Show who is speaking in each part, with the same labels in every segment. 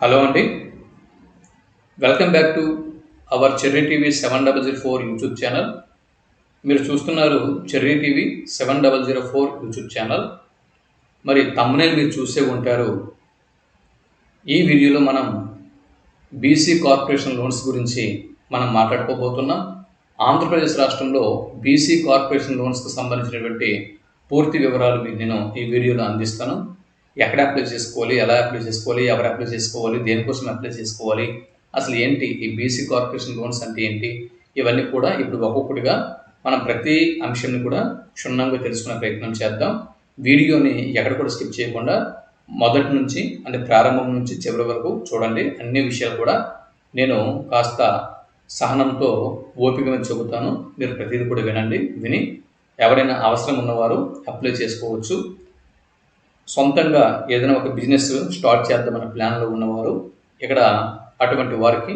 Speaker 1: Hello అండి, welcome back to our cherry TV 7004 YouTube channel. మీరు చూస్తున్నారు చెర్రీ టీవీ 7004 యూట్యూబ్ ఛానల్. మరి thumbnail మీరు చూసే ఉంటారు. ఈ వీడియోలో మనం బీసీ కార్పొరేషన్ లోన్స్ గురించి మనం మాట్లాడుకోబోతున్నాం. ఆంధ్రప్రదేశ్ రాష్ట్రంలో బీసీ కార్పొరేషన్ లోన్స్కు సంబంధించినటువంటి పూర్తి వివరాలు మీకు నేను ఈ వీడియోలో అందిస్తాను. ఎక్కడ అప్లై చేసుకోవాలి, ఎలా అప్లై చేసుకోవాలి, ఎవరు అప్లై చేసుకోవాలి, దేనికోసం అప్లై చేసుకోవాలి, అసలు ఏంటి ఈ బీసీ కార్పొరేషన్ లోన్స్ అంటే ఏంటి, ఇవన్నీ కూడా ఇప్పుడు ఒక్కొక్కటిగా మనం ప్రతి అంశాన్ని కూడా క్షుణ్ణంగా తెలుసుకునే ప్రయత్నం చేద్దాం. వీడియోని ఎక్కడ కూడా స్కిప్ చేయకుండా మొదటి నుంచి అంటే ప్రారంభం నుంచి చివరి వరకు చూడండి. అన్ని విషయాలు కూడా నేను కాస్త సహనంతో ఓపికగా చెబుతాను. మీరు ప్రతిదీ కూడా వినండి. విని ఎవరైనా అవసరం ఉన్నవారు అప్లై చేసుకోవచ్చు. సొంతంగా ఏదైనా ఒక బిజినెస్ స్టార్ట్ చేద్దామనే ప్లాన్లో ఉన్నవారు ఇక్కడ అటువంటి వారికి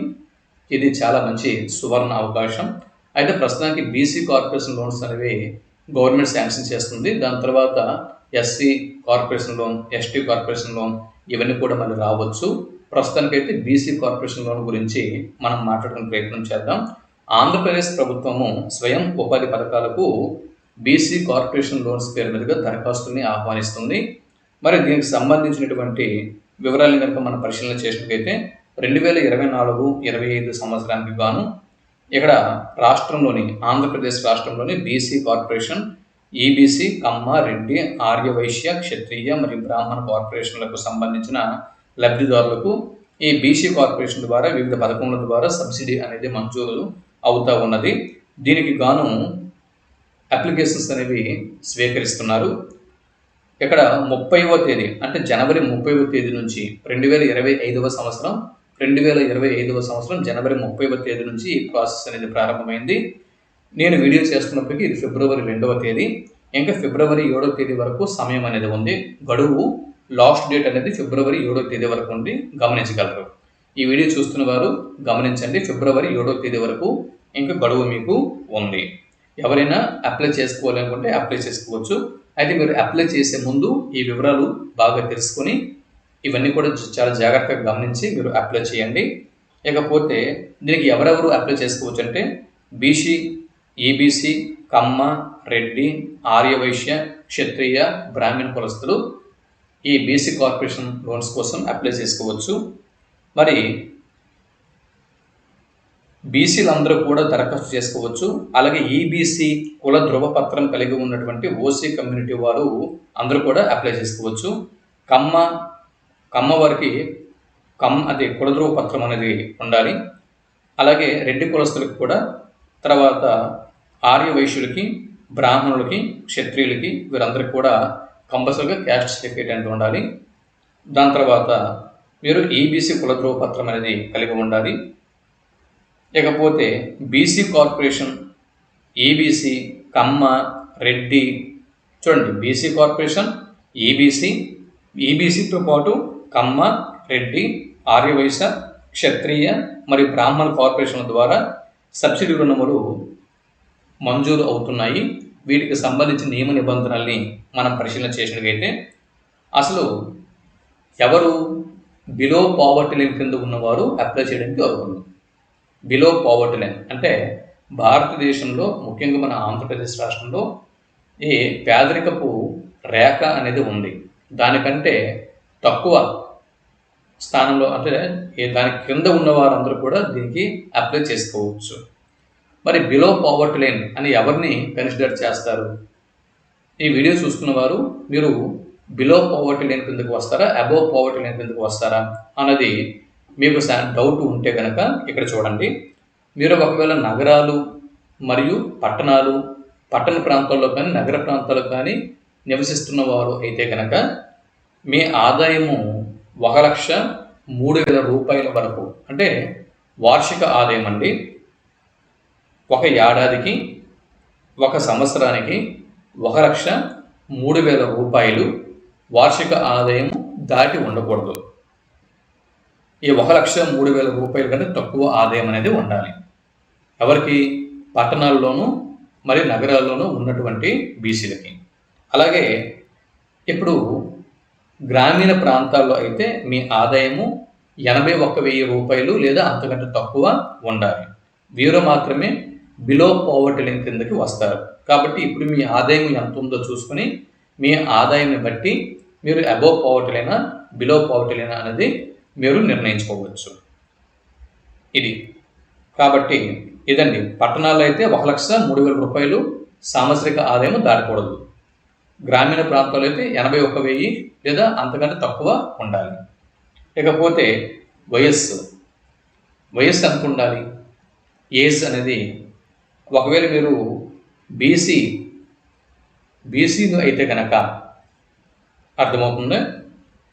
Speaker 1: ఇది చాలా మంచి సువర్ణ అవకాశం. అయితే ప్రస్తుతానికి బీసీ కార్పొరేషన్ లోన్స్ అనేవి గవర్నమెంట్ శాంక్షన్ చేస్తుంది. దాని తర్వాత SC corporation loan, ST corporation loan ఇవన్నీ కూడా మళ్ళీ రావచ్చు. ప్రస్తుతానికైతే బీసీ కార్పొరేషన్ లోన్ గురించి మనం మాట్లాడుకునే ప్రయత్నం చేద్దాం. ఆంధ్రప్రదేశ్ ప్రభుత్వము స్వయం ఉపాధి పథకాలకు బీసీ కార్పొరేషన్ లోన్స్ పేరు మీదుగా దరఖాస్తుల్ని ఆహ్వానిస్తుంది. మరి దీనికి సంబంధించినటువంటి వివరాలను కనుక మనం పరిశీలన చేసినట్లయితే 2024-25 సంవత్సరానికి గాను ఇక్కడ రాష్ట్రంలోని ఆంధ్రప్రదేశ్ రాష్ట్రంలోని బీసీ కార్పొరేషన్, ఈబీసీ, కమ్మ, రెడ్డి, ఆర్యవైశ్య, క్షత్రియ మరియు బ్రాహ్మణ కార్పొరేషన్లకు సంబంధించిన లబ్ధిదారులకు ఈ బీసీ కార్పొరేషన్ ద్వారా వివిధ పథకముల ద్వారా సబ్సిడీ అనేది మంజూరు అవుతూ ఉన్నది. దీనికి గాను అప్లికేషన్స్ అనేవి స్వీకరిస్తున్నారు. ఇక్కడ 30వ తేదీ అంటే జనవరి 30వ తేదీ నుంచి 2025 సంవత్సరం జనవరి 30వ తేదీ నుంచి ఈ ప్రాసెస్ అనేది ప్రారంభమైంది. నేను వీడియో చేస్తున్నప్పటికీ ఇది ఫిబ్రవరి 2వ తేదీ. ఇంకా ఫిబ్రవరి 7వ తేదీ వరకు సమయం అనేది ఉంది. గడువు లాస్ట్ డేట్ అనేది ఫిబ్రవరి 7వ తేదీ వరకు ఉంది, గమనించగలరు. ఈ వీడియో చూస్తున్న వారు గమనించండి, ఫిబ్రవరి 7వ తేదీ వరకు ఇంకా గడువు మీకు ఉంది. ఎవరైనా అప్లై చేసుకోవాలనుకుంటే అప్లై చేసుకోవచ్చు. అయితే మీరు అప్లై చేసే ముందు ఈ వివరాలు బాగా తెలుసుకొని ఇవన్నీ కూడా చాలా జాగ్రత్తగా గమనించి మీరు అప్లై చేయండి. ఇకపోతే దీనికి ఎవరెవరు అప్లై చేసుకోవచ్చు అంటే బీసీ, ఈబీసీ, కమ్మ, రెడ్డి, ఆర్యవైశ్య, క్షత్రియ, బ్రాహ్మణ కులస్తులు ఈ బీసీ కార్పొరేషన్ లోన్స్ కోసం అప్లై చేసుకోవచ్చు. మరి బీసీలు అందరూ కూడా దరఖాస్తు చేసుకోవచ్చు. అలాగే ఈబీసీ కుల ధృవపత్రం కలిగి ఉన్నటువంటి ఓసీ కమ్యూనిటీ వారు అందరూ కూడా అప్లై చేసుకోవచ్చు. కమ్మ వారికి అది కుల ధృవపత్రం అనేది ఉండాలి. అలాగే రెడ్డి కులస్తులకు కూడా, తర్వాత ఆర్య వైశ్యులకి, బ్రాహ్మణులకి, క్షత్రియులకి వీరందరికీ కూడా కంపల్సరీగా క్యాస్ట్ సర్టిఫికేట్ అనేది ఉండాలి. దాని తర్వాత మీరు ఈబీసీ కుల ధృవపత్రం అనేది కలిగి ఉండాలి. ఇకపోతే బీసీ కార్పొరేషన్, ఈబీసీ, కమ్మ, రెడ్డి చూడండి, బీసీ కార్పొరేషన్, ఈబీసీతో పాటు కమ్మ, రెడ్డి, ఆర్యవైశ్య, క్షత్రియ మరియు బ్రాహ్మణ కార్పొరేషన్ల ద్వారా సబ్సిడీ రుణములు మంజూరు అవుతున్నాయి. వీటికి సంబంధించిన నియమ నిబంధనల్ని మనం పరిశీలన చేసినట్లయితే అసలు ఎవరు బిలో పావర్టీ లైన్ కింద ఉన్నవారు అప్లై చేయడానికి అవుతుంది. బిలో పావర్టీ లైన్ అంటే భారతదేశంలో ముఖ్యంగా మన ఆంధ్రప్రదేశ్ రాష్ట్రంలో ఈ పేదరికపు రేఖ అనేది ఉంది. దానికంటే తక్కువ స్థానంలో అంటే దాని కింద ఉన్న వారందరూ కూడా దీనికి అప్లై చేసుకోవచ్చు. మరి బిలో పావర్టీ లైన్ అని ఎవరిని కన్సిడర్ చేస్తారు? ఈ వీడియో చూస్తున్న వారు మీరు బిలో పావర్టీ లైన్ కిందకు వస్తారా, అబోవ్ పావర్టీ లైన్ కిందకు వస్తారా అన్నది మీకు డౌట్ ఉంటే కనుక ఇక్కడ చూడండి. మీరు ఒకవేళ నగరాలు మరియు పట్టణ ప్రాంతాల్లో కానీ నగర ప్రాంతాల్లో కానీ నివసిస్తున్న వారు అయితే కనుక మీ ఆదాయము 1,03,000 రూపాయల వరకు అంటే వార్షిక ఆదాయం అండి. ఒక ఏడాదికి, ఒక సంవత్సరానికి 1,03,000 రూపాయలు వార్షిక ఆదాయం దాటి ఉండకూడదు. ఈ 1,03,000 రూపాయల కంటే తక్కువ ఆదాయం అనేది ఉండాలి. ఎవరికి? పట్టణాల్లోనూ మరియు నగరాల్లోనూ ఉన్నటువంటి బీసీలకి. అలాగే ఇప్పుడు గ్రామీణ ప్రాంతాల్లో అయితే మీ ఆదాయము 81,000 రూపాయలు లేదా అంతకంటే తక్కువ ఉండాలి. వీరు మాత్రమే బిలో పావర్టీ లైన్ కిందకి వస్తారు. కాబట్టి ఇప్పుడు మీ ఆదాయం ఎంత ఉందో చూసుకుని మీ ఆదాయాన్ని బట్టి మీరు అబోవ్ పావర్టీ లైనా బిలో పావర్టీ లైనా అనేది మీరు నిర్ణయించుకోవచ్చు. ఇది కాబట్టి ఇదండి. పట్టణాల్లో అయితే 1,03,000 రూపాయలు సాంవత్సరిక ఆదాయం దాటకూడదు. గ్రామీణ ప్రాంతాల్లో అయితే 81,000 లేదా అంతకంటే తక్కువ ఉండాలి. ఇకపోతే వయస్సు ఎంత ఉండాలి? ఏజ్ అనేది ఒకవేళ మీరు బీసీలు అయితే కనుక అర్థమవుతుందా,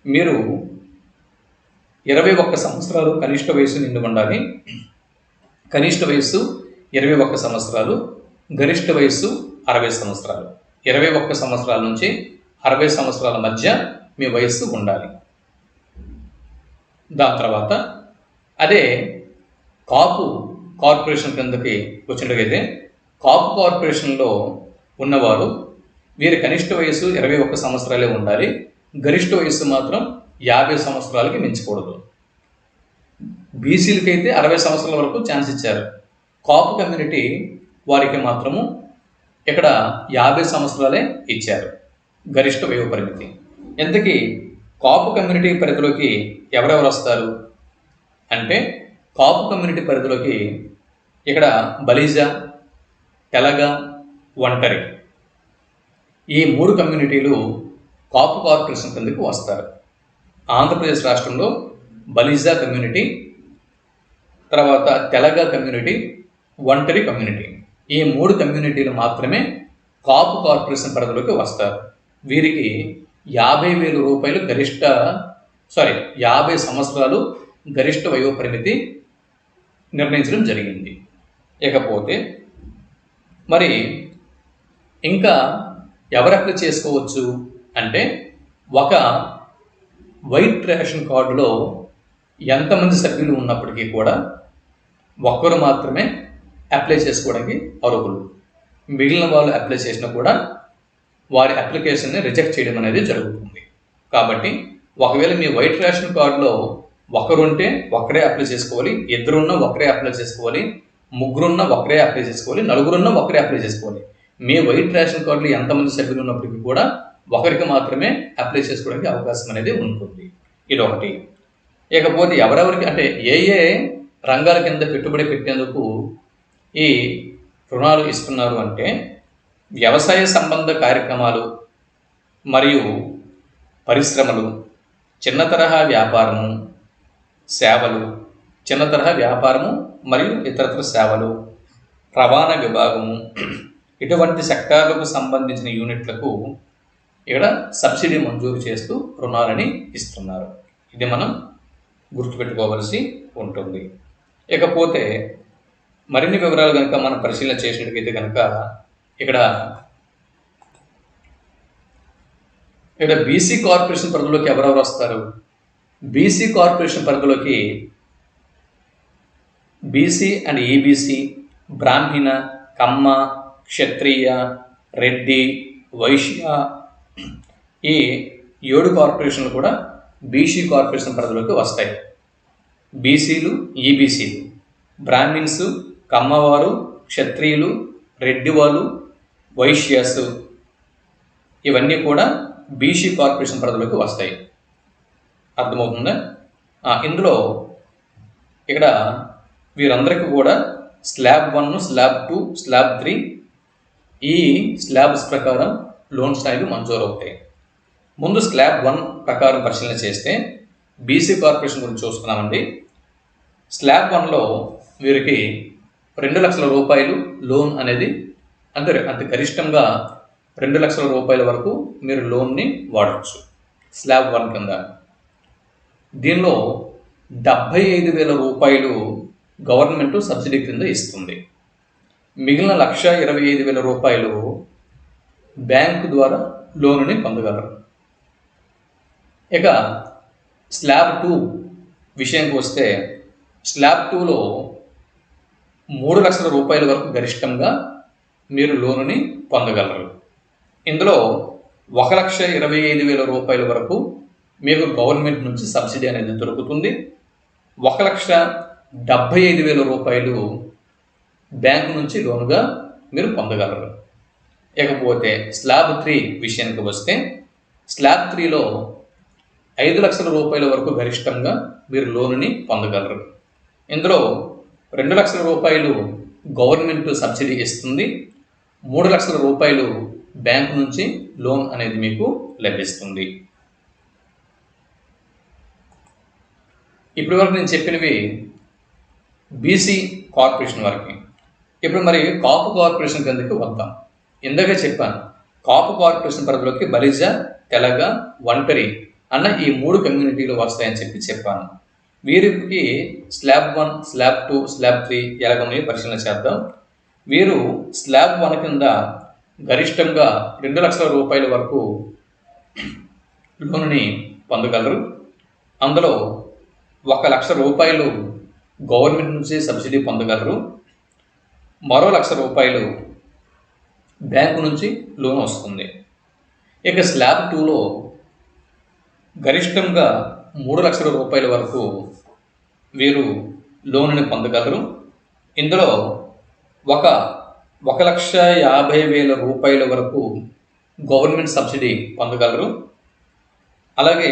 Speaker 1: మీరు 21 సంవత్సరాలు కనిష్ట వయసు నిండి ఉండాలి. కనిష్ట వయస్సు 21 సంవత్సరాలు, గరిష్ట వయస్సు 60 సంవత్సరాలు. 21 సంవత్సరాల నుంచి 60 సంవత్సరాల మధ్య మీ వయస్సు ఉండాలి. దాని తర్వాత అదే కాపు కార్పొరేషన్ కిందకి వచ్చినట్లయితే కాపు కార్పొరేషన్లో ఉన్నవారు వీరి కనిష్ట వయస్సు 21 సంవత్సరాలే ఉండాలి. గరిష్ట వయస్సు మాత్రం 50 సంవత్సరాలకి మించకూడదు. బీసీలకి అయితే 60 సంవత్సరాల వరకు ఛాన్స్ ఇచ్చారు. కాపు కమ్యూనిటీ వారికి మాత్రము ఇక్కడ 50 సంవత్సరాలే ఇచ్చారు గరిష్ట వయో పరిమితి. ఇంతకీ కాపు కమ్యూనిటీ పరిధిలోకి ఎవరెవరు వస్తారు అంటే, కాపు కమ్యూనిటీ పరిధిలోకి ఇక్కడ బలిజ, తెలగ, ఒంటరి ఈ 3 కమ్యూనిటీలు కాపు కార్పొరేషన్ కిందకు వస్తారు. ఆంధ్రప్రదేశ్ రాష్ట్రంలో బలిజ కమ్యూనిటీ, తర్వాత తెలగ కమ్యూనిటీ, ఒంటరి కమ్యూనిటీ ఈ 3 కమ్యూనిటీలు మాత్రమే కాపు కార్పొరేషన్ పరిధిలోకి వస్తారు. వీరికి 50,000 రూపాయలు 50 సంవత్సరాలు గరిష్ట వయో పరిమితి నిర్ణయించడం జరిగింది. ఇకపోతే మరి ఇంకా ఎవరు అప్లై చేసుకోవచ్చు అంటే, ఒక వైట్ రేషన్ కార్డులో ఎంతమంది సభ్యులు ఉన్నప్పటికీ కూడా ఒక్కరు మాత్రమే అప్లై చేసుకోవడానికి అర్హులు. మిగిలిన వాళ్ళు అప్లై చేసినా కూడా వారి అప్లికేషన్ని రిజెక్ట్ చేయడం అనేది జరుగుతుంది. కాబట్టి ఒకవేళ మీ వైట్ రేషన్ కార్డులో ఒకరుంటే ఒకరే అప్లై చేసుకోవాలి, ఇద్దరున్నా ఒకరే అప్లై చేసుకోవాలి, ముగ్గురున్నా ఒకరే అప్లై చేసుకోవాలి, నలుగురున్నా ఒకరే అప్లై చేసుకోవాలి. మీ వైట్ రేషన్ కార్డులో ఎంతమంది సభ్యులు ఉన్నప్పటికీ కూడా ఒకరికి మాత్రమే అప్లై చేసుకోవడానికి అవకాశం అనేది ఉంటుంది. ఇదొకటి. ఇకపోతే ఎవరెవరికి అంటే ఏ రంగాల కింద పెట్టుబడి పెట్టేందుకు ఈ రుణాలు ఇస్తున్నారు అంటే, వ్యవసాయ సంబంధ కార్యక్రమాలు మరియు పరిశ్రమలు, చిన్న తరహా వ్యాపారము, సేవలు, చిన్న తరహా వ్యాపారము మరియు ఇతరత్ర సేవలు, రవాణా విభాగము ఇటువంటి సెక్టార్లకు సంబంధించిన యూనిట్లకు ఇక్కడ సబ్సిడీ మంజూరు చేస్తూ రుణాలని ఇస్తున్నారు. ఇది మనం గుర్తుపెట్టుకోవలసి ఉంటుంది. ఇకపోతే మరిన్ని వివరాలు కనుక మనం పరిశీలన చేసినట్లయితే కనుక ఇక్కడ బీసీ కార్పొరేషన్ పరిధిలోకి ఎవరెవరు వస్తారు? బీసీ కార్పొరేషన్ పరిధిలోకి బీసీ అండ్ ఈబీసీ, బ్రాహ్మణ, కమ్మ, క్షత్రియ, రెడ్డి, వైశ్య ఈ 7 కార్పొరేషన్లు కూడా బీసీ కార్పొరేషన్ పరిధిలోకి వస్తాయి. బీసీలు, ఈబీసీలు, బ్రాహ్మిన్స్, కమ్మవారు, క్షత్రియులు, రెడ్డి వాళ్ళు, వైశ్యాస్ ఇవన్నీ కూడా బీసీ కార్పొరేషన్ పరిధిలోకి వస్తాయి. అర్థమవుతుందా? ఇందులో ఇక్కడ వీరందరికీ కూడా స్లాబ్ 1, స్లాబ్ 2, స్లాబ్ 3 ఈ స్లాబ్స్ ప్రకారం లోన్స్ అనేవి మంజూరు అవుతాయి. ముందు స్లాబ్ 1 ప్రకారం పరిశీలన చేస్తే బీసీ కార్పొరేషన్ గురించి చూసుకున్నామండి. స్లాబ్ 1లో వీరికి 2 లక్షల రూపాయలు లోన్ అనేది అంతే గరిష్టంగా 2 లక్షల రూపాయల వరకు మీరు లోన్ని వాడవచ్చు స్లాబ్ 1 కింద. దీనిలో 75,000 రూపాయలు గవర్నమెంట్ సబ్సిడీ కింద ఇస్తుంది. మిగిలిన 1,25,000 రూపాయలు బ్యాంకు ద్వారా లోనుని పొందగలరు. ఇక స్లాబ్ 2 విషయానికి వస్తే స్లాబ్ 2లో 3 లక్షల రూపాయల వరకు గరిష్టంగా మీరు లోనుని పొందగలరు. ఇందులో 1,25,000 రూపాయల వరకు మీకు గవర్నమెంట్ నుంచి సబ్సిడీ అనేది దొరుకుతుంది. 1,75,000 రూపాయలు బ్యాంకు నుంచి లోనుగా మీరు పొందగలరు. ఇకపోతే స్లాబ్ 3 విషయానికి వస్తే స్లాబ్ 3లో 5,00,000 రూపాయల వరకు గరిష్టంగా మీరు లోనుని పొందగలరు. ఇందులో 2,00,000 రూపాయలు గవర్నమెంట్ సబ్సిడీ ఇస్తుంది, 3,00,000 రూపాయలు బ్యాంకు నుంచి లోన్ అనేది మీకు లభిస్తుంది. ఇప్పటి వరకు నేను చెప్పినవి బీసీ కార్పొరేషన్ వరకు. ఇప్పుడు మరి కాపు కార్పొరేషన్ కిందకి వద్దాం. ఇందాక చెప్పాను, కాపు కార్పొరేషన్ పరిధిలోకి బలిజ, తెలగ, ఒంటరి అన్న ఈ 3 కమ్యూనిటీలు వస్తాయని చెప్పాను. వీరికి స్లాబ్ 1, స్లాబ్ 2, స్లాబ్ 3 ఎలాగొన్నాయో పరిశీలన చేద్దాం. వీరు స్లాబ్ 1 కింద గరిష్టంగా 2,00,000 రూపాయల వరకు లోనుని పొందగలరు. అందులో 1,00,000 రూపాయలు గవర్నమెంట్ నుంచి సబ్సిడీ పొందగలరు. మరో 1,00,000 రూపాయలు బ్యాంకు నుంచి లోన్ వస్తుంది. ఇక స్లాబ్ 2లో గరిష్టంగా 3,00,000 రూపాయల వరకు వీరు లోనుని పొందగలరు. ఇందులో 1,50,000 రూపాయల వరకు గవర్నమెంట్ సబ్సిడీ పొందగలరు. అలాగే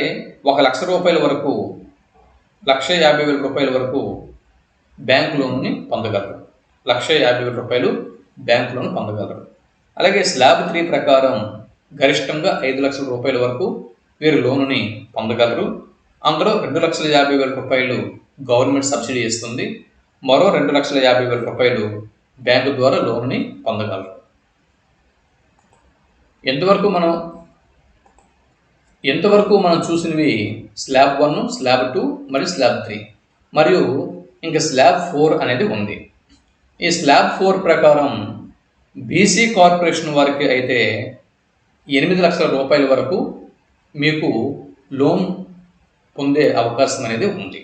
Speaker 1: 1,00,000 రూపాయల వరకు 1,50,000 రూపాయల వరకు బ్యాంకు లోన్ని పొందగలరు. 1,50,000 రూపాయలు బ్యాంకు లోన్ పొందగలరు. అలాగే స్లాబ్ 3 ప్రకారం గరిష్టంగా 5,00,000 రూపాయల వరకు వీరు లోనుని పొందగలరు. అందులో 2,50,000 రూపాయలు గవర్నమెంట్ సబ్సిడీ ఇస్తుంది, మరో 2,50,000 రూపాయలు బ్యాంకు ద్వారా లోనుని పొందగలరు. ఎంతవరకు మనం చూసినవి స్లాబ్ 1, స్లాబ్ 2 మరియు స్లాబ్ 3, మరియు ఇంకా స్లాబ్ 4 అనేది ఉంది. ఈ స్లాబ్ 4 ప్రకారం బీసీ కార్పొరేషన్ వారికి అయితే 8,00,000 రూపాయల వరకు మీకు లోన్ పొందే అవకాశం అనేది ఉంది.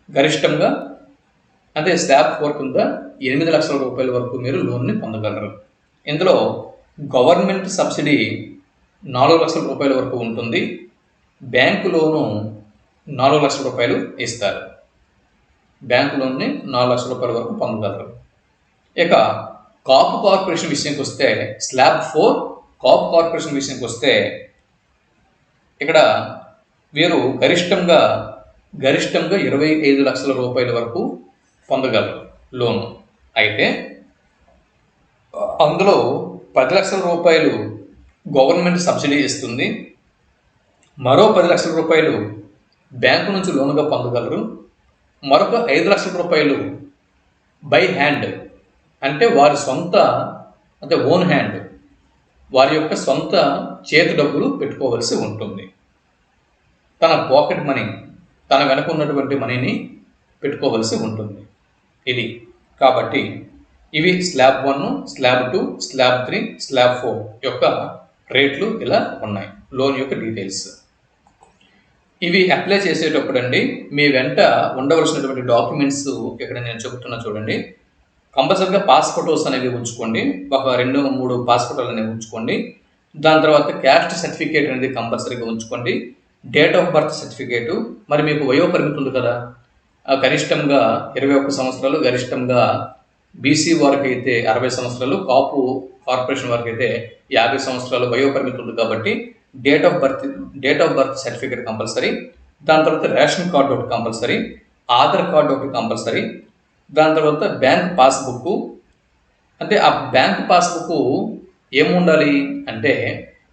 Speaker 1: గరిష్టంగా అంటే స్లాబ్ 4 కింద 8,00,000 రూపాయల వరకు మీరు లోన్ని పొందగలరు. ఇందులో గవర్నమెంట్ సబ్సిడీ 4,00,000 రూపాయల వరకు ఉంటుంది. బ్యాంకు లోను 4,00,000 రూపాయలు ఇస్తారు. బ్యాంకు లోన్ని 4,00,000 రూపాయల వరకు పొందగలరు. ఇక కాపు కార్పొరేషన్ విషయానికి వస్తే స్లాబ్ 4 కాపు కార్పొరేషన్ విషయానికి వస్తే ఇక్కడ వీరు గరిష్టంగా 25,00,000 రూపాయల వరకు పొందగలరు లోను. అయితే అందులో 10,00,000 రూపాయలు గవర్నమెంట్ సబ్సిడీ ఇస్తుంది, మరో 10,00,000 రూపాయలు బ్యాంకు నుంచి లోనుగా పొందగలరు. మరొక 5,00,000 రూపాయలు బై హ్యాండ్ అంటే వారి సొంత అంటే ఓన్ హ్యాండ్, వారి యొక్క సొంత చేతి డబ్బులు పెట్టుకోవలసి ఉంటుంది. తన పాకెట్ మనీ, తన వెనక ఉన్నటువంటి మనీని పెట్టుకోవలసి ఉంటుంది. ఇది కాబట్టి ఇవి స్లాబ్ 1, స్లాబ్ 2, స్లాబ్ 3, స్లాబ్ 4 యొక్క రేట్లు ఇలా ఉన్నాయి. లోన్ యొక్క డీటెయిల్స్ ఇవి అప్లై చేసేటప్పుడు అండి మీ వెంట ఉండవలసినటువంటి డాక్యుమెంట్స్ ఇక్కడ నేను చెబుతున్నా చూడండి. కంపల్సరీగా పాస్ ఫోటోస్ అనేవి ఉంచుకోండి. ఒక 2-3 పాస్ ఫోటోలు అనేవి ఉంచుకోండి. దాని తర్వాత క్యాస్ట్ సర్టిఫికేట్ అనేది కంపల్సరీగా ఉంచుకోండి. డేట్ ఆఫ్ బర్త్ సర్టిఫికేటు, మరి మీకు వయోపరిమితి ఉంది కదా, కనిష్టంగా 21 సంవత్సరాలు, గరిష్టంగా బీసీ వారికి అయితే 60 సంవత్సరాలు, కాపు కార్పొరేషన్ వారికి అయితే 50 సంవత్సరాలు వయోపరిమితి ఉంది కాబట్టి date of birth certificate compulsory. దాని తర్వాత రేషన్ కార్డు ఒకటి కంపల్సరీ, ఆధార్ కార్డు ఒకటి కంపల్సరీ. దాని తర్వాత బ్యాంక్ పాస్బుక్. అంటే ఆ బ్యాంక్ పాస్బుక్ ఏముండాలి అంటే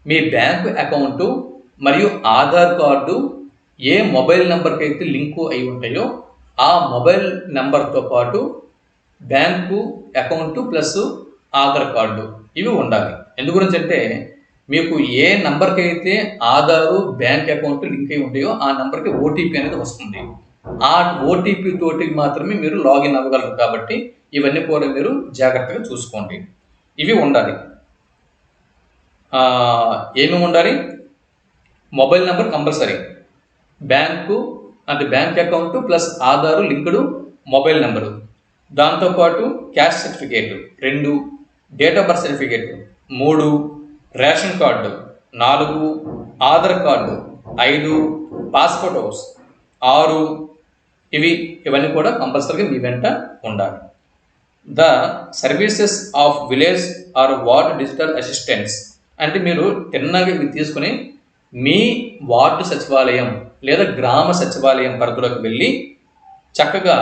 Speaker 1: మీ బ్యాంక్ అకౌంటు మరియు ఆధార్ కార్డు ఏ మొబైల్ నెంబర్కి అయితే లింకు అయి ఉంటాయో ఆ మొబైల్ నెంబర్తో పాటు bank account plus Aadhaar card ఇవి ఉండాలి. ఎందు గురించి అంటే మీకు ఏ నెంబర్కి అయితే ఆధారు బ్యాంక్ అకౌంట్ లింక్ అయి ఉంటాయో ఆ నెంబర్కి ఓటీపీ అనేది వస్తుంది. ఆ ఓటీపీ తోటి మాత్రమే మీరు లాగిన్ అవ్వగలరు. కాబట్టి ఇవన్నీ కూడా మీరు జాగ్రత్తగా చూసుకోండి. ఇవి ఉండాలి. ఏమేమి ఉండాలి? మొబైల్ నెంబర్ కంపల్సరీ, బ్యాంకు అంటే bank account plus Aadhaar linked mobile number, దాంతోపాటు caste certificate 2, date of birth certificate 3, ration card 4, Aadhaar card 5, passport 6, ఇవన్నీ కూడా కంపల్సరీగా మీ వెంట ఉండాలి. The services of village or ward digital assistants అంటే మీరు తిన్నగా ఇవి తీసుకుని మీ వార్డు సచివాలయం లేదా గ్రామ సచివాలయం పరిధిలోకి వెళ్ళి చక్కగా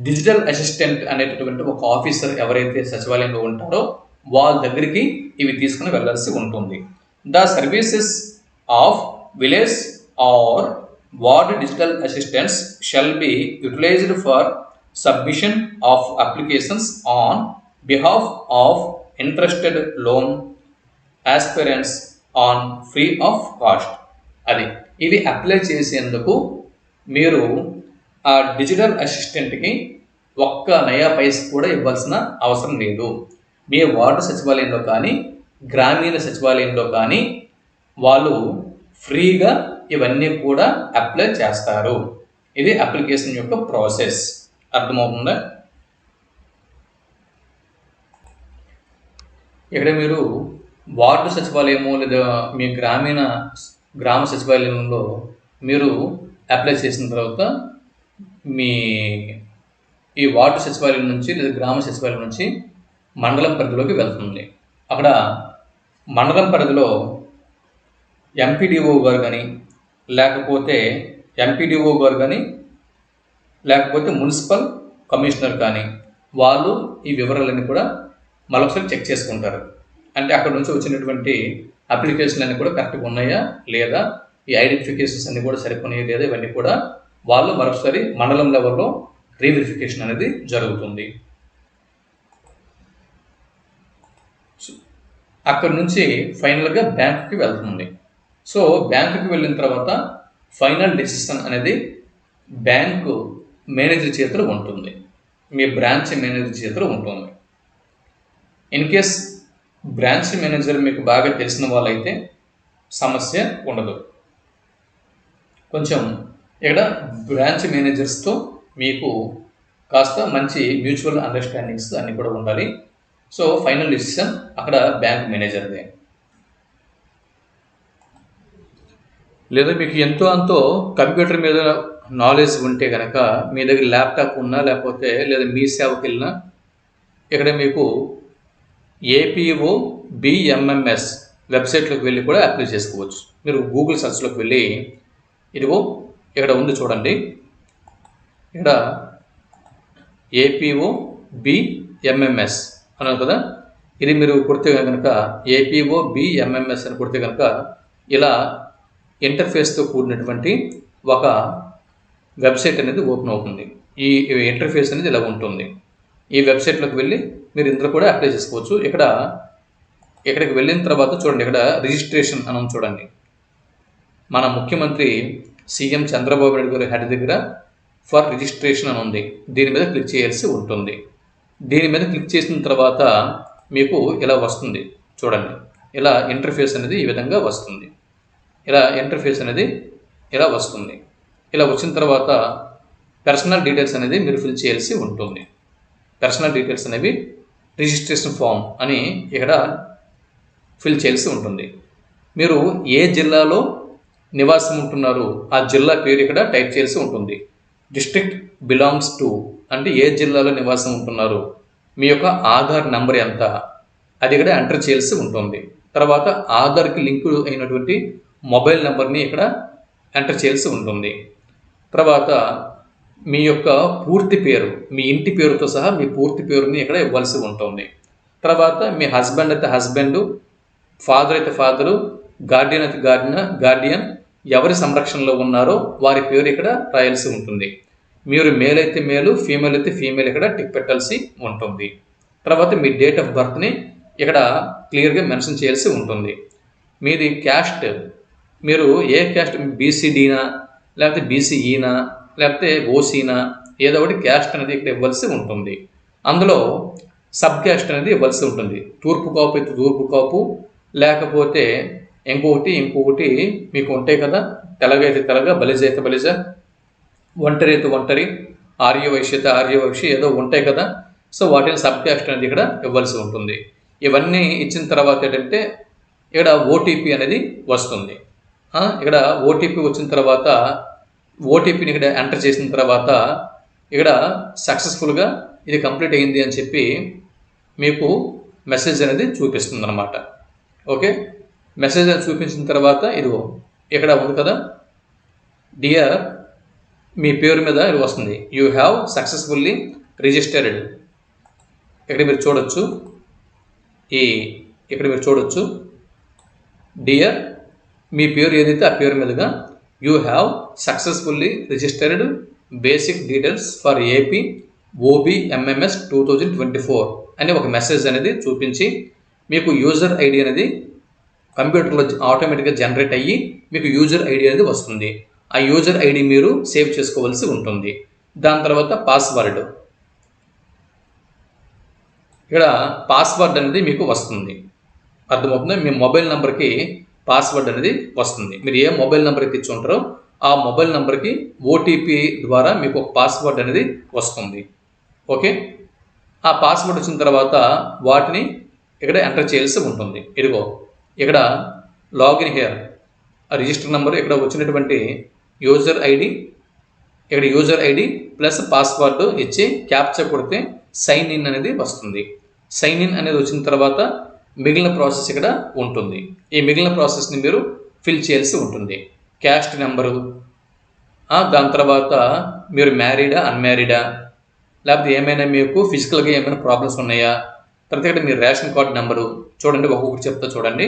Speaker 1: డిజిటల్ అసిస్టెంట్ అనేటటువంటి ఒక ఆఫీసర్ ఎవరైతే సచివాలయంలో ఉంటారో వాళ్ళ దగ్గరికి ఇవి తీసుకుని వెళ్ళాల్సి ఉంటుంది. The services of village or ward digital assistants shall be utilised for submission of applications on behalf of interested loan aspirants on free of cost. అది ఇవి అప్లై చేసేందుకు మీరు ఆ డిజిటల్ అసిస్టెంట్కి ఒక్క నయా పైసా కూడా ఇవ్వాల్సిన అవసరం లేదు. మీ వార్డు సచివాలయంలో కానీ గ్రామీణ సచివాలయంలో కానీ వాళ్ళు ఫ్రీగా ఇవన్నీ కూడా అప్లై చేస్తారు. ఇది అప్లికేషన్ యొక్క ప్రాసెస్. అర్థమవుతుందా? ఇక్కడ మీరు వార్డు సచివాలయము లేదా మీ గ్రామ సచివాలయంలో మీరు అప్లై చేసిన తర్వాత మీ ఈ వార్డు సచివాలయం నుంచి లేదా గ్రామ సచివాలయం నుంచి మండలం పరిధిలోకి వెళ్తుంది. అక్కడ మండలం పరిధిలో ఎంపీడీఓ గారు కానీ లేకపోతే మున్సిపల్ కమిషనర్ కానీ వాళ్ళు ఈ వివరాలన్నీ కూడా మరొకసారి చెక్ చేసుకుంటారు. అంటే అక్కడ నుంచి వచ్చినటువంటి అప్లికేషన్లు అన్నీ కూడా కరెక్ట్గా ఉన్నాయా లేదా, ఈ ఐడెంటిఫికేషన్స్ అన్నీ కూడా సరిపోయినాయా లేదా, ఇవన్నీ కూడా వాళ్ళు మరొకసారి మండలం లెవెల్లో రీవెరిఫికేషన్ అనేది జరుగుతుంది. అక్కడ నుంచి ఫైనల్గా బ్యాంకుకి వెళ్తుంది. సో బ్యాంకుకి వెళ్ళిన తర్వాత ఫైనల్ డెసిషన్ అనేది బ్యాంకు మేనేజర్ చేతిలో ఉంటుంది, మీ బ్రాంచ్ మేనేజర్ చేతిలో ఉంటుంది. ఇన్ కేస్ బ్రాంచ్ మేనేజర్ మీకు బాగా తెలిసిన వాళ్ళైతే సమస్య ఉండదు. కొంచెం ఇక్కడ బ్రాంచ్ మేనేజర్స్తో మీకు కాస్త మంచి మ్యూచువల్ అండర్స్టాండింగ్స్ అన్నీ కూడా ఉండాలి. సో ఫైనల్ డిసిషన్ అక్కడ బ్యాంక్ మేనేజర్దే. లేదా మీకు ఎంతో అంతో కంప్యూటర్ మీద నాలెడ్జ్ ఉంటే కనుక మీ దగ్గర ల్యాప్టాప్ ఉన్నా లేకపోతే లేదా మీ సేవకి వెళ్ళినా ఇక్కడ మీకు ఏపీఓ బిఎంఎంఎస్ వెబ్సైట్లోకి వెళ్ళి కూడా అప్లై చేసుకోవచ్చు. మీరు గూగుల్ సర్చ్లోకి వెళ్ళి ఇదిగో ఇక్కడ ఉంది చూడండి, ఇక్కడ ఏపీఓ బిఎంఎంఎస్ అన్నారు కదా, ఇది మీరు కొడితే కనుక ఏపీఓ బిఎంఎంఎస్ అని కొడితే కనుక ఇలా ఇంటర్ఫేస్తో కూడినటువంటి ఒక వెబ్సైట్ అనేది ఓపెన్ అవుతుంది. ఈ ఇంటర్ఫేస్ అనేది ఇలా ఉంటుంది. ఈ వెబ్సైట్లోకి వెళ్ళి మీరు ఇందులో కూడా అప్లై చేసుకోవచ్చు. ఇక్కడికి వెళ్ళిన తర్వాత చూడండి, ఇక్కడ రిజిస్ట్రేషన్ అని చూడండి. మన ముఖ్యమంత్రి సీఎం చంద్రబాబు నాయుడు గారి హెడ్ దగ్గర ఫర్ రిజిస్ట్రేషన్ అని ఉంది. దీని మీద క్లిక్ చేయాల్సి ఉంటుంది. దీని మీద క్లిక్ చేసిన తర్వాత మీకు ఇలా వస్తుంది చూడండి. ఇలా ఇంటర్ఫేస్ అనేది ఈ విధంగా వస్తుంది. ఇలా వచ్చిన తర్వాత పర్సనల్ డీటెయిల్స్ అనేది మీరు ఫిల్ చేయాల్సి ఉంటుంది. పర్సనల్ డీటెయిల్స్ అనేవి రిజిస్ట్రేషన్ ఫామ్ అని ఇక్కడ ఫిల్ చేయాల్సి ఉంటుంది. మీరు ఏ జిల్లాలో నివాసం ఉంటున్నారు ఆ జిల్లా పేరు ఇక్కడ టైప్ చేయాల్సి ఉంటుంది. డిస్ట్రిక్ట్ బిలాంగ్స్ టు అంటే ఏ జిల్లాలో నివాసం ఉంటున్నారు, మీ యొక్క ఆధార్ నెంబర్ ఎంత అది ఇక్కడ ఎంటర్ చేయాల్సి ఉంటుంది. తర్వాత ఆధార్కి లింక్ అయినటువంటి మొబైల్ నెంబర్ని ఇక్కడ ఎంటర్ చేయాల్సి ఉంటుంది. తర్వాత మీ యొక్క పూర్తి పేరు, మీ ఇంటి పేరుతో సహా మీ పూర్తి పేరుని ఇక్కడ ఇవ్వాల్సి ఉంటుంది. తర్వాత మీ హస్బెండ్ అయితే హస్బెండ్, ఫాదర్ అయితే ఫాదరు, గార్డియన్ అయితే గార్డియన్ ఎవరి సంరక్షణలో ఉన్నారో వారి పేరు ఇక్కడ రాయాల్సి ఉంటుంది. మీరు మేల్ అయితే మేలు, ఫీమేల్ అయితే ఫీమేల్ ఇక్కడ టిక్ పెట్టాల్సి ఉంటుంది. తర్వాత మీ డేట్ ఆఫ్ బర్త్ని ఇక్కడ క్లియర్గా మెన్షన్ చేయాల్సి ఉంటుంది. మీది క్యాస్ట్, మీరు ఏ క్యాస్ట్, బీసీడీనా లేకపోతే బీసీఈనా లేకపోతే ఓసీనా, ఏదో ఒకటి క్యాస్ట్ అనేది ఇక్కడ ఇవ్వాల్సి ఉంటుంది. అందులో సబ్ క్యాస్ట్ అనేది ఇవ్వాల్సి ఉంటుంది. తూర్పు కాపు అయితే తూర్పు కాపు, లేకపోతే ఇంకొకటి మీకు ఉంటాయి కదా, తెలగ అయితే తెలగ, బలిజ అయితే బలిజ, ఒంటరి అయితే ఒంటరి, ఆర్యవైశ్య అయితే ఆర్యవైశ్య, ఏదో ఉంటాయి కదా. సో వాటిని సబ్ క్యాస్ట్ అనేది ఇక్కడ ఇవ్వాల్సి ఉంటుంది. ఇవన్నీ ఇచ్చిన తర్వాత ఏంటంటే ఇక్కడ ఓటీపీ అనేది వస్తుంది. ఇక్కడ ఓటీపీ వచ్చిన తర్వాత ఓటీపీని ఇక్కడ ఎంటర్ చేసిన తర్వాత ఇక్కడ సక్సెస్ఫుల్గా ఇది కంప్లీట్ అయ్యింది అని చెప్పి మీకు మెసేజ్ అనేది చూపిస్తుంది అనమాట. ఓకే, మెసేజ్ అని చూపించిన తర్వాత ఇదిగో ఇక్కడ ఉంది కదా, డియర్ మీ పేరు మీద ఇది వస్తుంది, యూ హ్యావ్ సక్సెస్ఫుల్లీ రిజిస్టర్డ్. ఇక్కడ మీరు చూడొచ్చు, ఇక్కడ మీరు చూడొచ్చు డియర్ మీ పేరు ఏదైతే ఆ పేరు మీదుగా you have successfully registered basic details for AP OBMMS 2024 అని ఒక మెసేజ్ అనేది చూపించి మీకు యూజర్ ఐడి అనేది కంప్యూటర్లో ఆటోమేటిక్గా జనరేట్ అయ్యి మీకు యూజర్ ఐడి అనేది వస్తుంది. ఆ యూజర్ ఐడి మీరు సేవ్ చేసుకోవాల్సి ఉంటుంది. దాని తర్వాత పాస్వర్డ్, ఇక్కడ పాస్వర్డ్ అనేది మీకు వస్తుంది. అర్థమవుతుంది, మీ మొబైల్ నెంబర్కి పాస్వర్డ్ అనేది వస్తుంది. మీరు ఏ మొబైల్ నెంబర్కి ఇచ్చి ఉంటారో ఆ మొబైల్ నెంబర్కి ఓటీపీ ద్వారా మీకు ఒక పాస్వర్డ్ అనేది వస్తుంది. ఓకే, ఆ పాస్వర్డ్ వచ్చిన తర్వాత వాటిని ఇక్కడ ఎంటర్ చేయాల్సి ఉంటుంది. ఇదిగో ఇక్కడ లాగిన్ హియర్ రిజిస్టర్ నెంబర్, ఇక్కడ వచ్చినటువంటి యూజర్ ఐడి, ఇక్కడ యూజర్ ఐడి ప్లస్ పాస్వర్డ్ ఇచ్చి క్యాప్చా కొడితే సైన్ ఇన్ అనేది వస్తుంది. సైన్ ఇన్ అనేది వచ్చిన తర్వాత మిగిలిన ప్రాసెస్ ఇక్కడ ఉంటుంది. ఈ మిగిలిన ప్రాసెస్ని మీరు ఫిల్ చేయాల్సి ఉంటుంది. క్యాస్ట్ నెంబరు, దాని తర్వాత మీరు మ్యారీడా అన్మ్యారీడా, లేకపోతే ఏమైనా మీకు ఫిజికల్గా ఏమైనా ప్రాబ్లమ్స్ ఉన్నాయా, తర్వాత ఇక్కడ మీ రేషన్ కార్డు నెంబరు చూడండి, ఒక్కొక్కటి చెప్తా చూడండి.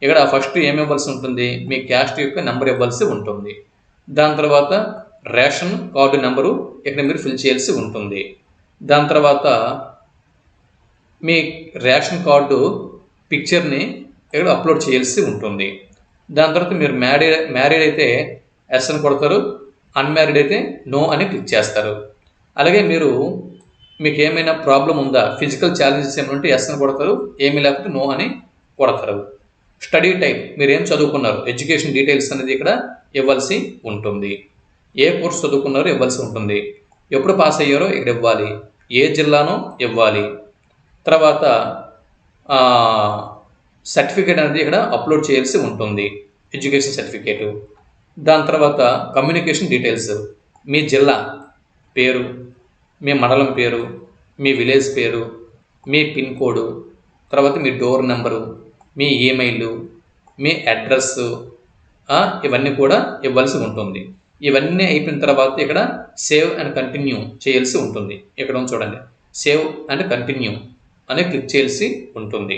Speaker 1: ఇక్కడ ఫస్ట్ ఏమి ఇవ్వాల్సి ఉంటుంది, మీ క్యాస్ట్ యొక్క నెంబర్ ఇవ్వాల్సి ఉంటుంది. దాని తర్వాత రేషన్ కార్డు నెంబరు ఇక్కడ మీరు ఫిల్ చేయాల్సి ఉంటుంది. దాని తర్వాత మీ రేషన్ కార్డు పిక్చర్ని ఇక్కడ అప్లోడ్ చేయాల్సి ఉంటుంది. దాని తర్వాత మీరు మ్యారీడ్ అయితే ఎస్ అని కొడతారు, అన్మ్యారీడ్ అయితే నో అని క్లిక్ చేస్తారు. అలాగే మీకు ఏమైనా ప్రాబ్లం ఉందా, ఫిజికల్ ఛాలెంజెస్ ఏమైనా ఉంటే ఎస్ అని కొడతారు, ఏమీ లేకపోతే నో అని కొడతారు. స్టడీ టైప్, మీరు ఏం చదువుకున్నారు, ఎడ్యుకేషన్ డీటెయిల్స్ అనేది ఇక్కడ ఇవ్వాల్సి ఉంటుంది. ఏ కోర్స్ చదువుకున్నారో ఇవ్వాల్సి ఉంటుంది. ఎప్పుడు పాస్ అయ్యారో ఇక్కడ ఇవ్వాలి, ఏ జిల్లానో ఇవ్వాలి. తర్వాత సర్టిఫికేట్ అనేది ఇక్కడ అప్లోడ్ చేయాల్సి ఉంటుంది, ఎడ్యుకేషన్ సర్టిఫికేటు. దాని తర్వాత కమ్యూనికేషన్ డీటెయిల్స్, మీ జిల్లా పేరు, మీ మండలం పేరు, మీ విలేజ్ పేరు, మీ పిన్ కోడు, తర్వాత మీ డోర్ నెంబరు, మీ ఈమెయిల్, మీ అడ్రస్, ఇవన్నీ కూడా ఇవ్వాల్సి ఉంటుంది. ఇవన్నీ అయిపోయిన తర్వాత ఇక్కడ సేవ్ అండ్ కంటిన్యూ చేయాల్సి ఉంటుంది. ఇక్కడ చూడండి, సేవ్ అండ్ కంటిన్యూ అని క్లిక్ చేయాల్సి ఉంటుంది.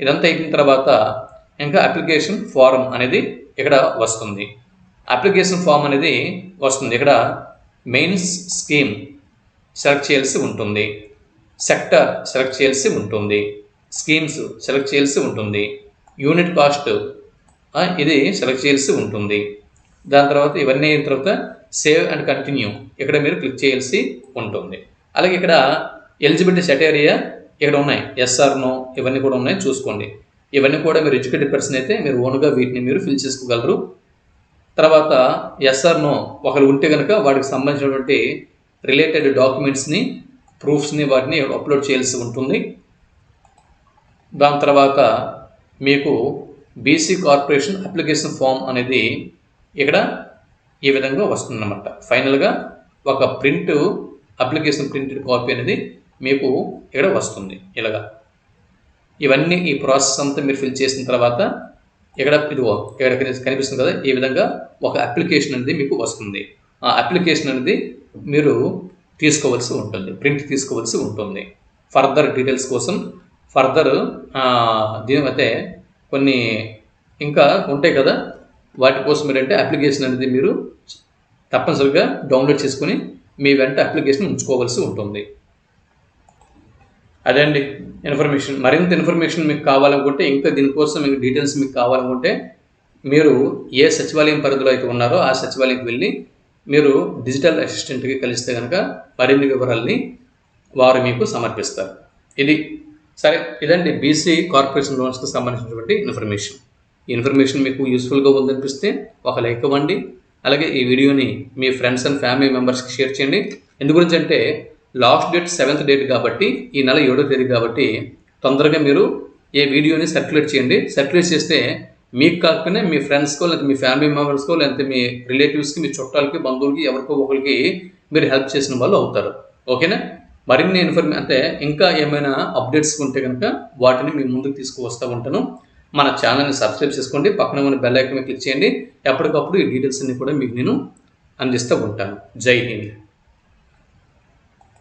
Speaker 1: ఇదంతా అయిపోయిన తర్వాత ఇంకా అప్లికేషన్ ఫారం అనేది ఇక్కడ వస్తుంది. అప్లికేషన్ ఫామ్ అనేది వస్తుంది. ఇక్కడ మెయిన్స్ స్కీమ్ సెలెక్ట్ చేయాల్సి ఉంటుంది, సెక్టర్ సెలెక్ట్ చేయాల్సి ఉంటుంది, స్కీమ్స్ సెలెక్ట్ చేయాల్సి ఉంటుంది, యూనిట్ కాస్ట్ ఇది సెలెక్ట్ చేయాల్సి ఉంటుంది. దాని తర్వాత ఇవన్నీ అయిన తర్వాత సేవ్ అండ్ కంటిన్యూ ఇక్కడ మీరు క్లిక్ చేయాల్సి ఉంటుంది. అలాగే ఇక్కడ ఎలిజిబిలిటీ సెటేరియా ఇక్కడ ఉన్నాయి, ఎస్ఆర్ నో ఇవన్నీ కూడా ఉన్నాయి, చూసుకోండి. ఇవన్నీ కూడా మీరు ఎడ్యుకేటెడ్ పర్సన్ అయితే మీరు ఓన్గా వీటిని మీరు ఫిల్ చేసుకోగలరు. తర్వాత ఎస్ఆర్ నో ఒకరు ఉంటే కనుక వాటికి సంబంధించినటువంటి రిలేటెడ్ డాక్యుమెంట్స్ని, ప్రూఫ్స్ని వాటిని అప్లోడ్ చేయాల్సి ఉంటుంది. దాని తర్వాత మీకు బీసీ కార్పొరేషన్ అప్లికేషన్ ఫామ్ అనేది ఇక్కడ ఈ విధంగా వస్తుందన్నమాట. ఫైనల్గా ఒక అప్లికేషన్ ప్రింటెడ్ కాపీ అనేది మీకు ఇక్కడ వస్తుంది. ఇలాగా ఇవన్నీ ఈ ప్రాసెస్ అంతా మీరు ఫిల్ చేసిన తర్వాత ఇక్కడ కనిపిస్తుంది కదా, ఈ విధంగా ఒక అప్లికేషన్ అనేది మీకు వస్తుంది. ఆ అప్లికేషన్ అనేది మీరు తీసుకోవాల్సి ఉంటుంది, ప్రింట్ తీసుకోవాల్సి ఉంటుంది. ఫర్దర్ డీటెయిల్స్ కోసం దీనివైతే కొన్ని ఇంకా ఉంటాయి కదా, వాటి కోసం ఏంటంటే అప్లికేషన్ అనేది మీరు తప్పనిసరిగా డౌన్లోడ్ చేసుకుని మీ వెంట అప్లికేషన్ ఉంచుకోవాల్సి ఉంటుంది. అదే అండి ఇన్ఫర్మేషన్. మరింత ఇన్ఫర్మేషన్ మీకు కావాలనుకుంటే, ఇంకా దీనికోసం మీకు డీటెయిల్స్ మీకు కావాలనుకుంటే మీరు ఏ సచివాలయం పరిధిలో అయితే ఉన్నారో ఆ సచివాలయంకి వెళ్ళి మీరు డిజిటల్ అసిస్టెంట్కి కలిస్తే కనుక మరిన్ని వివరాలని వారు మీకు సమర్పిస్తారు. ఇదండి బీసీ కార్పొరేషన్ లోన్స్కి సంబంధించినటువంటి ఇన్ఫర్మేషన్. ఈ ఇన్ఫర్మేషన్ మీకు యూస్ఫుల్గా ఉందనిపిస్తే ఒక లైక్ ఇవ్వండి. అలాగే ఈ వీడియోని మీ ఫ్రెండ్స్ అండ్ ఫ్యామిలీ మెంబర్స్కి షేర్ చేయండి. ఎందు గురించి అంటే లాస్ట్ డేట్ 7th డేట్ కాబట్టి, ఈ నెల 7వ తేదీ కాబట్టి తొందరగా మీరు ఈ వీడియోని సర్క్యులేట్ చేయండి. సర్క్యులేట్ చేస్తే మీకు కాకపోయినా మీ ఫ్రెండ్స్కో లేకపోతే మీ ఫ్యామిలీ మెంబర్స్కో లేకపోతే మీ రిలేటివ్స్కి మీ చుట్టాలకి బంధువులకి ఎవరికో ఒకరికి మీరు హెల్ప్ చేసిన వాళ్ళు అవుతారు. ఓకేనా? మరిన్ని అంటే ఇంకా ఏమైనా అప్డేట్స్ ఉంటే కనుక వాటిని మీ ముందుకు తీసుకువస్తూ ఉంటాను. మన ఛానల్ని సబ్స్క్రైబ్ చేసుకోండి, పక్కన ఉన్న బెల్ ఐకాన్ క్లిక్ చేయండి. ఎప్పటికప్పుడు ఈ డీటెయిల్స్ అన్ని కూడా మీకు నేను అందిస్తూ ఉంటాను. జై హింద్.